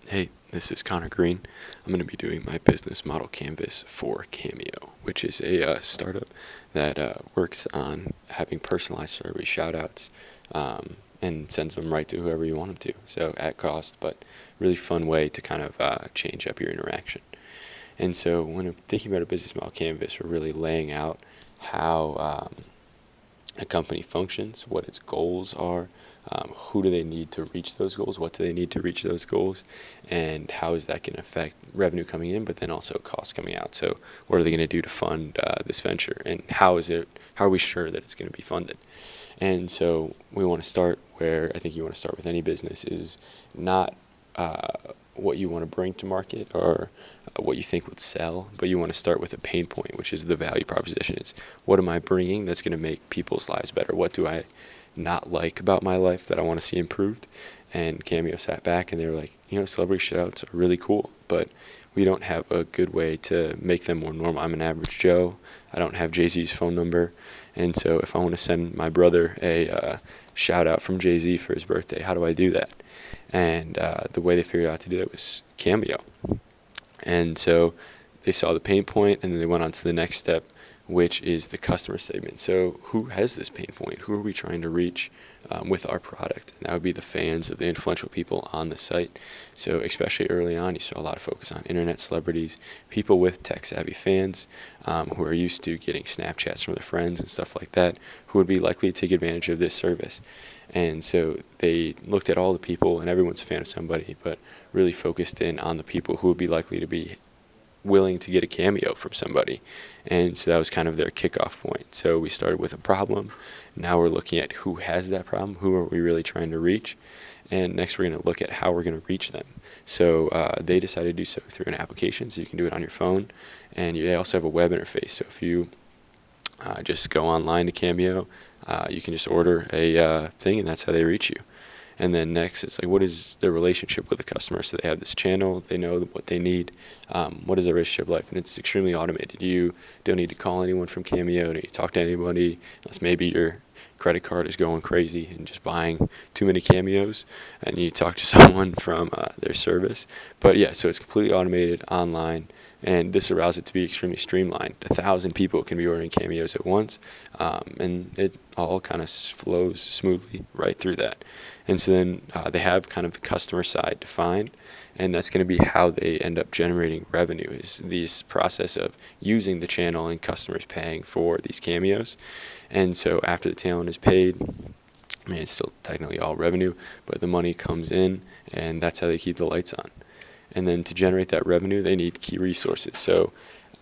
Hey, this is Connor Green. I'm going to be doing my business model canvas for Cameo, which is a startup that works on having personalized survey shoutouts and sends them right to whoever you want them to. So at cost, but really fun way to kind of change up your interaction. And so when I'm thinking about a business model canvas, we're really laying out how a company functions, what its goals are, who do they need to reach those goals, what do they need to reach those goals, and how is that going to affect revenue coming in, but then also costs coming out. So what are they going to do to fund this venture, and how are we sure that it's going to be funded? And so we want to start where I think you want to start with any business is not what you want to bring to market or what you think would sell, but you want to start with a pain point, which is the value proposition. It's what am I bringing that's going to make people's lives better? What do I not like about my life that I want to see improved? And Cameo sat back and they were like, celebrity shoutouts are really cool, but we don't have a good way to make them more normal. I'm an average Joe. I don't have Jay-Z's phone number. And so if I want to send my brother a shout out from Jay-Z for his birthday, how do I do that? And the way they figured out to do that was Cameo. And so they saw the pain point, and then they went on to the next step, which is the customer segment. So who has this pain point? Who are we trying to reach with our product? And that would be the fans of the influential people on the site. So especially early on, you saw a lot of focus on internet celebrities, people with tech-savvy fans who are used to getting Snapchats from their friends and stuff like that, who would be likely to take advantage of this service. And so they looked at all the people, and everyone's a fan of somebody, but really focused in on the people who would be likely to be willing to get a cameo from somebody. And so that was kind of their kickoff point. So we started with a problem. Now we're looking at who has that problem, who are we really trying to reach, and next we're going to look at how we're going to reach them. So they decided to do so through an application, so you can do it on your phone, and they also have a web interface. So if you just go online to Cameo, you can just order a thing, and that's how they reach you. And then next, it's like, what is their relationship with the customer? So they have this channel, they know what they need. What is their relationship like? And it's extremely automated. You don't need to call anyone from Cameo, don't need to talk to anybody, unless maybe your credit card is going crazy and just buying too many cameos, and you talk to someone from their service. But yeah, so it's completely automated, online, and this allows it to be extremely streamlined. 1,000 people can be ordering cameos at once, and it all kind of flows smoothly right through that. And so then they have kind of the customer side defined, and that's going to be how they end up generating revenue, is this process of using the channel and customers paying for these cameos. And so after the talent is paid, I mean, it's still technically all revenue, but the money comes in, and that's how they keep the lights on. And then to generate that revenue, they need key resources. So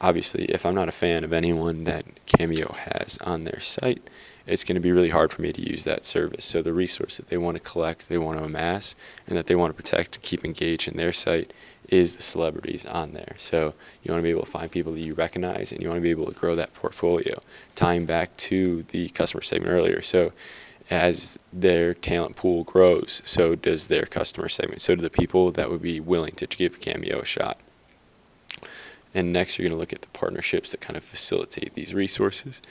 obviously, if I'm not a fan of anyone that Cameo has on their site, it's going to be really hard for me to use that service. So the resource that they want to collect, they want to amass, and that they want to protect and keep engaged in their site is the celebrities on there. So you want to be able to find people that you recognize, and you want to be able to grow that portfolio, tying back to the customer segment earlier. So as their talent pool grows, so does their customer segment. So do the people that would be willing to give Cameo a shot. And next, you're going to look at the partnerships that kind of facilitate these resources.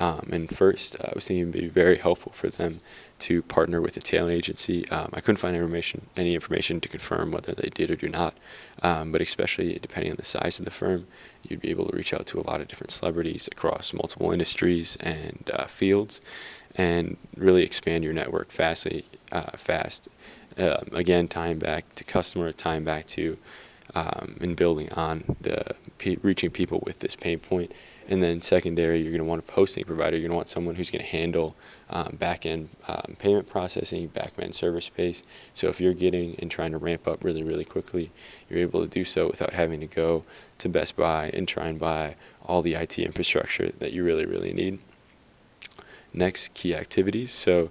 And first, I was thinking it would be very helpful for them to partner with a talent agency. I couldn't find any information to confirm whether they did or do not, but especially depending on the size of the firm, you'd be able to reach out to a lot of different celebrities across multiple industries and fields, and really expand your network fast. Again, tying back to customer, tying back to and building on the reaching people with this pain point. And then secondary, you're going to want a posting provider. You're going to want someone who's going to handle back-end payment processing, back-end server space. So if you're getting and trying to ramp up really, really quickly, you're able to do so without having to go to Best Buy and try and buy all the IT infrastructure that you really, really need. Next, key activities. So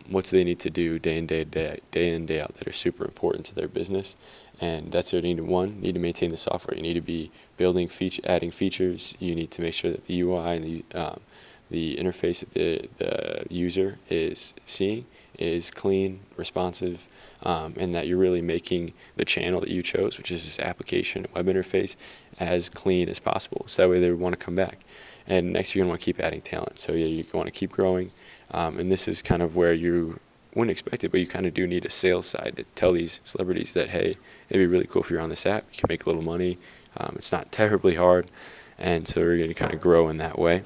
what do they need to do day in, day out that are super important to their business? And that's what you need. One, need to maintain the software. You need to be building, adding features. You need to make sure that the UI and the interface that the user is seeing is clean, responsive, and that you're really making the channel that you chose, which is this application web interface, as clean as possible. So that way they want to come back. And next, you're going to want to keep adding talent. So you want to keep growing. And this is kind of where you wouldn't expect it, but you kind of do need a sales side to tell these celebrities that, hey, it'd be really cool if you're on this app. You can make a little money. It's not terribly hard, and so we're going to kind of grow in that way.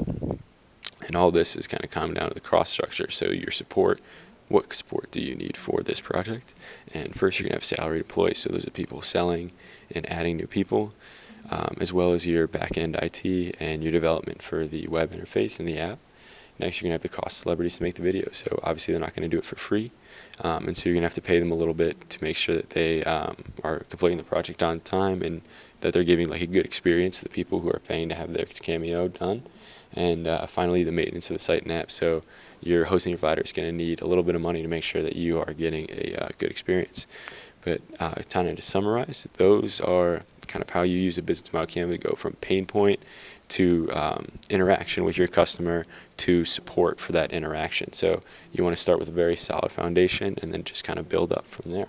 And all this is kind of coming down to the cost structure. So your support, what support do you need for this project? And first, you're going to have salaried employees. So those are people selling and adding new people, as well as your back-end IT and your development for the web interface and the app. Next, you're going to have the cost celebrities to make the video. So obviously, they're not going to do it for free. And so you're going to have to pay them a little bit to make sure that they are completing the project on time and that they're giving like a good experience to the people who are paying to have their Cameo done. And finally, the maintenance of the site and app. So your hosting provider is going to need a little bit of money to make sure that you are getting a good experience. But kind of to summarize, those are kind of how you use a business model Canvas to go from pain point to interaction with your customer to support for that interaction. So you want to start with a very solid foundation and then just kind of build up from there.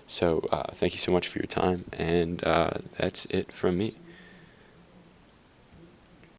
So thank you so much for your time, and that's it from me.